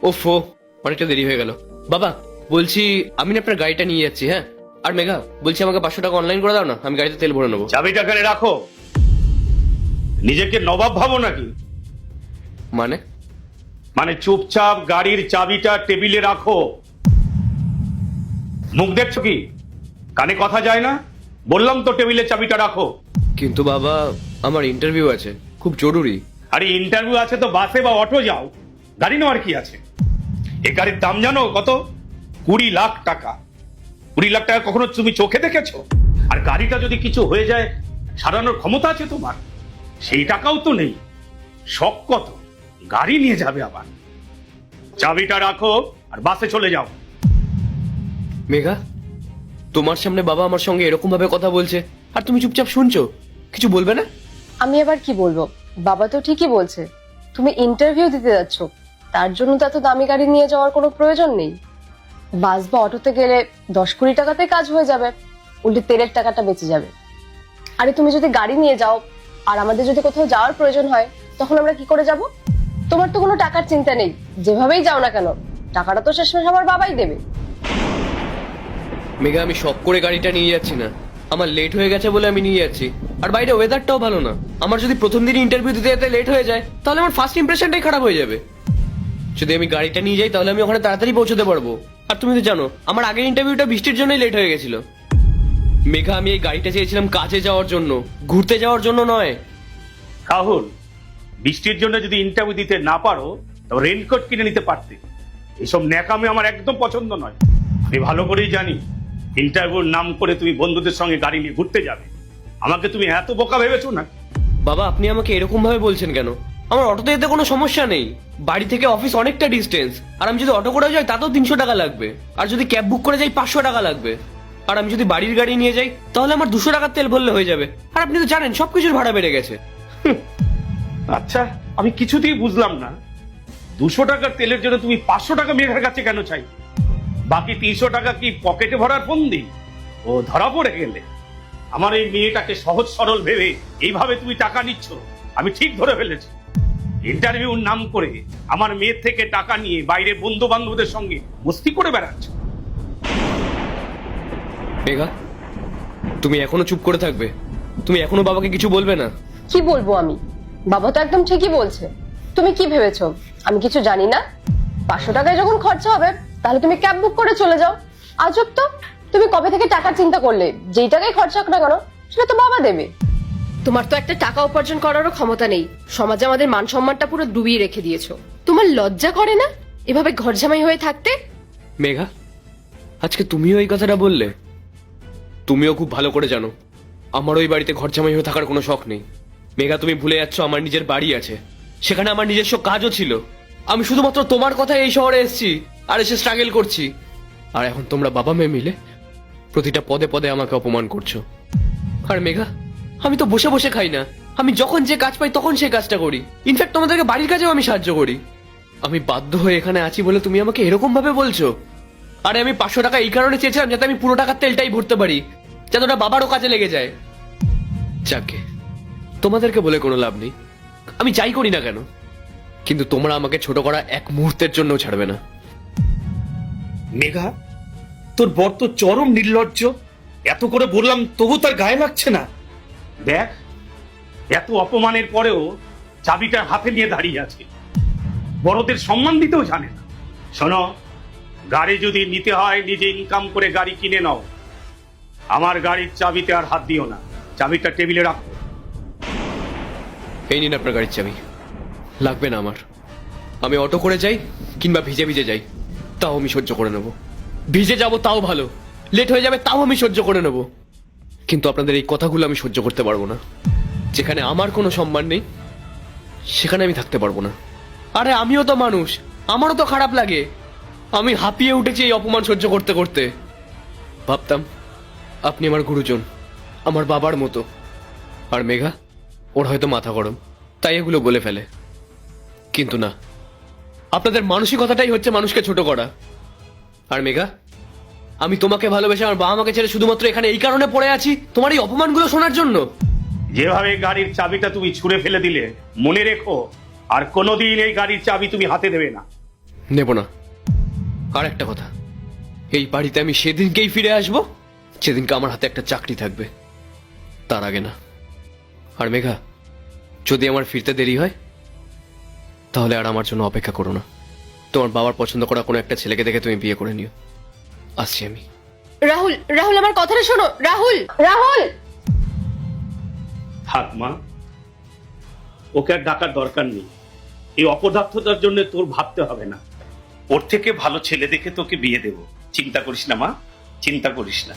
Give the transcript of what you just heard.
ওফো, অনেকটা দেরি হয়ে গেল। বাবা বলছি, আমি না আপনার গাড়িটা নিয়ে যাচ্ছি। হ্যাঁ, আর মেঘা বলছি আমাকে 500 টাকা অনলাইন করে দাও না, আমি গাড়িতে তেল ভরে নেবো। চাবিটা এখানে রাখো। নিজেকে নবাব ভাবো নাকি? মানে? মানে চুপচাপ গাড়ির চাবিটা টেবিলে রাখো। মুখ দেখছো কি? কানে কথা যায় না? বললাম তো টেবিলে চাবিটা রাখো। কিন্তু বাবা, আমার ইন্টারভিউ আছে, খুব জরুরি। আরে ইন্টারভিউ আছে তো বাসে বা অটো যাও, গাড়ি নেওয়ার কি আছে? এ গাড়ির দাম জানো কত? 20 লাখ টাকা। 20 লাখ টাকা কখনো তুমি চোখে দেখেছো? আর গাড়িটা যদি কিছু হয়ে যায় সারানোর ক্ষমতা আছে তোমার? সেই টাকাও তো নেই। শখ কত, গাড়ি নিয়ে যাবে আবার। চাবিটা রাখো আর বাসে চলে যাও। মেঘা, তোমার সামনে বাবা আমার সঙ্গে এরকম ভাবে কথা বলছে আর তুমি চুপচাপ শুনছো, কিছু বলবে না? আমি আবার কি বলবো? বাবা তো ঠিকই বলছে, তুমি ইন্টারভিউ দিতে যাচ্ছ, তার জন্য তো এত দামি গাড়ি নিয়ে যাওয়ার কোনো প্রয়োজন নেই। বাস বা অটোতে গেলে 10-20 টাকাতে কাজ হয়ে যাবে, উল্টে তেলের টাকাটা বেঁচে যাবে। আরে তুমি যদি গাড়ি নিয়ে যাও আর আমাদের যদি কোথাও যাওয়ার প্রয়োজন হয়, তখন আমরা কি করে যাব? তোমার তো কোনো টাকার চিন্তা নেই, যেভাবেই যাও না কেন টাকাটা তো শেষমেশ আমার বাবাই দেবে। মেঘা, আমি শখ করে গাড়িটা নিয়ে যাচ্ছি না, আমার লেট হয়ে গেছে বলে আমি নিয়ে যাচ্ছি। আর বাইরে ওয়েদারটাও ভালো না, আমার যদি প্রথম দিন ইন্টারভিউ দিতে যেতে লেট হয়ে যায় তাহলে আমার ফার্স্ট ইমপ্রেশনটাই খারাপ হয়ে যাবে। যদি আমি গাড়িটা নিয়ে যাই তাহলে আমি ওখানে তাড়াতাড়ি পৌঁছতে পারবো। আর তুমি তো জানো আমার আগের ইন্টারভিউটা বৃষ্টির জন্যই লেট হয়ে গেছিল। মেঘা, আমি এই গাড়িটা চেয়েছিলাম কাজে যাওয়ার জন্য, ঘুরতে যাওয়ার জন্য নয়। রাহুল, বৃষ্টির জন্য যদি ইন্টারভিউ দিতে না পারো তো রেনকোট কিনে নিতে পারতে। এসব ন্যাকামি আমার একদম পছন্দ নয়। আমি ভালো করেই জানি ইন্টারভিউর নাম করে তুমি বন্ধুদের সঙ্গে গাড়ি নিয়ে ঘুরতে যাবে। আমাকে তুমি এত বোকা ভেবেছো না? বাবা, আপনি আমাকে এরকম ভাবে বলছেন কেন? আমার অটোতে যেতে কোনো সমস্যা নেই, বাড়ি থেকে অফিস অনেকটা ডিস্টেন্স, আর আমি যদি অটো করে যাই তাতেও 300 টাকা লাগবে, আর যদি ক্যাব বুক করে যাই 500 টাকা লাগবে। আর আমি যদি বাড়ির গাড়ি নিয়ে যাই তাহলে আমার 200 টাকার তেল ভরলে হয়ে যাবে। আর আপনি তো জানেন সবকিছুর ভাড়া বেড়ে গেছে। আচ্ছা, আমি কিছুতেই বুঝলাম না 200 টাকার তেলের জন্য তুমি 500 টাকা মেঘার কাছে কেন চাই? বাকি 300 টাকা কি পকেটে ভরার ফন্দি? ও ধরা পড়ে গেলে? আমার এই মেয়েটাকে সহজ সরল ভেবে এইভাবে তুমি টাকা নিচ্ছ, আমি ঠিক ধরে ফেলেছি। ইন্টারভিউর নাম করে আমার মেয়ের থেকে টাকা নিয়ে বাইরে বন্ধু বান্ধবদের সঙ্গে মস্তি করে বেড়াচ্ছ। মেঘা, তুমি এখনো চুপ করে থাকবে? তুমি এখনো বাবাকে কিছু বলবে না? কি বলবো আমি? বাবা তো একদম ঠিকই বলছে। তুমি কি ভেবেছো আমি কিছু জানি না? 500 টাকায় যখন খরচা হবে তাহলে তুমি ক্যাব বুক করে চলে যাও। আজব তো, তুমি কবে থেকে টাকার চিন্তা করলে? যেই টাকায় খরচা হোক না কেন সেটা তো বাবা দেবে। তোমার তো একটা টাকা উপার্জন করারও ক্ষমতা নেই, সমাজে আমাদের মান সম্মানটা পুরো ডুবিয়ে রেখে দিয়েছো। তোমার লজ্জা করে না এভাবে ঘর জামাই হয়ে থাকতে? মেঘা, আজকে তুমিও এই কথাটা বললে? তুমিও খুব ভালো করে জানো আমার ওই বাড়িতে ঘর জামাই হয়ে থাকার কোনো শখ নেই। মেঘা, তুমি ভুলে যাচ্ছ আমার নিজের বাড়ি আছে, সেখানে আমার নিজস্ব কাজও ছিল। আমি শুধুমাত্র তোমার কথায় এই শহরে এসেছি আর এসে স্ট্রাগল করছি। আর এখন তোমরা বাবা মেয়ে মিলে প্রতিটা পদে পদে আমাকে অপমান করছো। আর মেঘা, আমি তো বসে বসে খাই না, আমি যখন যে কাজ পাই তখন সেই কাজটা করি। ইনফ্যাক্ট তোমাদেরকে বাড়ির কাজেও আমি সাহায্য করি। আমি বাধ্য হয়ে এখানে আছি বলে তুমি আমাকে এরকম ভাবে বলছো? আরে আমি 500 টাকা এই কারণে চেয়েছিলাম যাতে আমি পুরো টাকার তেলটাই ভরতে পারি, যাতে ওটা বাবারও কাজে লেগে যায়। যাকে, তোমাদেরকে বলে কোনো লাভ নেই, আমি যাই করি না কেন, কিন্তু তোমরা আমাকে ছোট করা এক মুহূর্তের জন্য ছাড়বে না। মেঘা, তোর বর তো চরম নির্লজ্জ। এত করে বললাম তবু তার গায়ে লাগছে না। দেখ, এত অপমানের পরেও চাবিটা হাতে নিয়ে দাঁড়িয়ে আছে, বড়দের সম্মান দিতেও জানে না। শোনো, গাড়ি যদি নিতে হয় নিজে ইনকাম করে গাড়ি কিনে নাও। আমার গাড়ির চাবিতে আর হাত দিও না, চাবিটা টেবিলে রাখো। এই নিন আপনার গাড়ির চাবি, লাগবে না আমার। আমি অটো করে যাই কিংবা ভিজে ভিজে যাই তাও আমি সহ্য করে নেব। ভিজে যাব তাও ভালো, লেট হয়ে যাবে তাও আমি সহ্য করে নেব, কিন্তু আপনাদের এই কথাগুলো আমি সহ্য করতে পারবো না। যেখানে আমার কোনো সম্মান নেই সেখানে আমি থাকতে পারবো না। আরে আমিও তো মানুষ, আমারও তো খারাপ লাগে। আমি হাঁপিয়ে উঠেছি এই অপমান সহ্য করতে করতে। ভাবতাম আপনি আমার গুরুজন, আমার বাবার মতো। আর মেঘা, ওর হয়তো মাথা গরম তাই এগুলো বলে ফেলে, কিন্তু না, আপনাদের মানসিকতাটাই হচ্ছে মানুষকে ছোট করা। আর মেঘা, আমি তোমাকে ভালোবেসে আমার বাবা মাকে ছেড়ে শুধুমাত্র এখানে এই কারণে পড়ে আছি তোমার এই অপমানগুলো শোনার জন্য। যেভাবে গাড়ির চাবিটা তুমি ছুঁড়ে ফেলে দিলে, মনে রেখো আর কোনোদিন এই গাড়ির চাবি তুমি হাতে দেবে না। নেব না। আর একটা কথা, এই বাড়িতে আমি সেদিনকেই ফিরে আসবো যেদিনকে আমার হাতে একটা চাকরি থাকবে, তার আগে না। আর মেঘা, যদি আমার ফিরতে দেরি হয় তাহলে আর আমার জন্য অপেক্ষা করো না। তোমার বাবার পছন্দ করা কোনো একটা ছেলেকে দেখে তুমি বিয়ে করে নিও। আসছি আমি। রাহুল, রাহুল আমার কথাটা শোনো। রাহুল, রাহুল। থাক মা, ওকে আর ডাকার দরকার নেই। এই অপদার্থতার জন্য তোর ভাবতে হবে না। ওর থেকে ভালো ছেলে দেখে তোকে বিয়ে দেব। চিন্তা করিস না মা, চিন্তা করিস না।